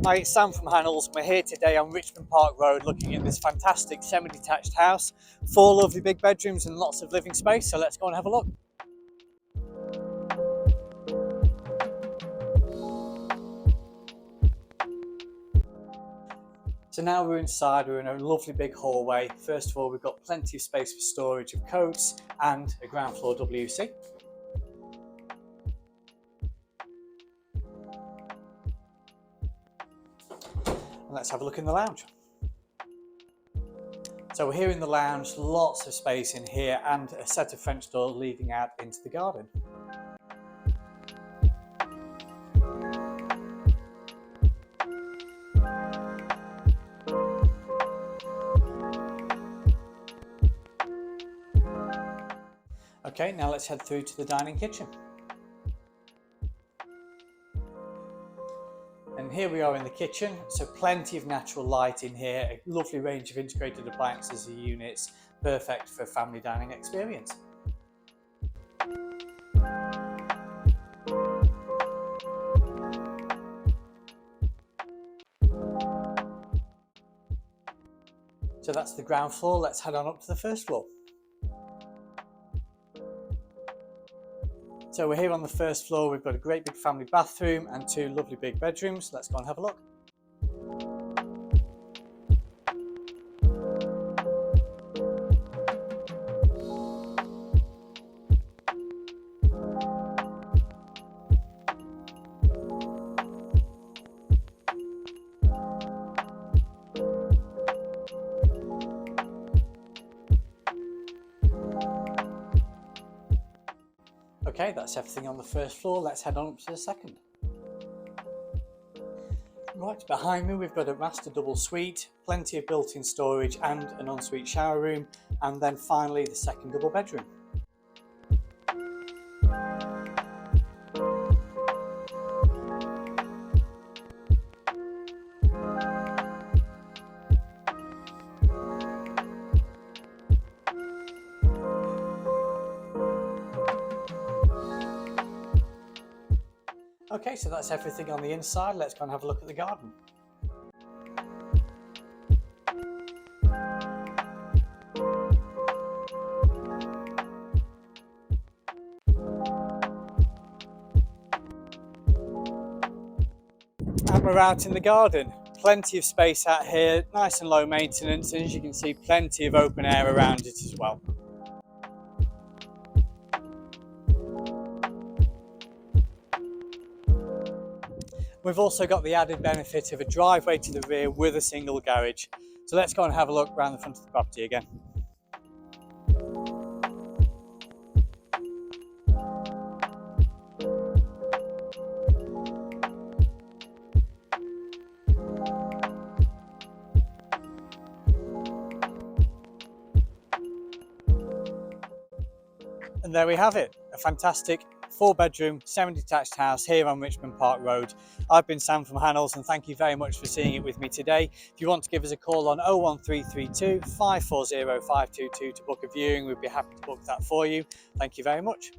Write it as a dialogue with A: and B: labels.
A: Hi, it's Sam from Hannells. We're here today on Richmond Park Road looking at this fantastic semi-detached house. 4 lovely big bedrooms and lots of living space, so let's go and have a look. So now we're inside, we're in a lovely big hallway. First of all, we've got plenty of space for storage of coats and a ground floor WC. And let's have a look in the lounge. So we're here in the lounge, lots of space in here and a set of French doors leading out into the garden. Okay, now let's head through to the dining kitchen. And here we are in the kitchen, so plenty of natural light in here, a lovely range of integrated appliances and units, perfect for a family dining experience. So that's the ground floor, let's head on up to the first floor. So we're here on the first floor, we've got a great big family bathroom and 2 lovely big bedrooms. Let's go and have a look. Okay, that's everything on the first floor. Let's head on up to the second. Right behind me, we've got a master double suite, plenty of built-in storage and an ensuite shower room, and then finally the second double bedroom. Okay, so that's everything on the inside. Let's go and have a look at the garden. And we're out in the garden. Plenty of space out here, nice and low maintenance, and as you can see, plenty of open air around it as well. We've also got the added benefit of a driveway to the rear with a single garage. So let's go and have a look around the front of the property again. And there we have it, a fantastic 4-bedroom, semi-detached house here on Richmond Park Road. I've been Sam from Hannells and thank you very much for seeing it with me today. If you want to give us a call on 01332 540 522 to book a viewing, we'd be happy to book that for you. Thank you very much.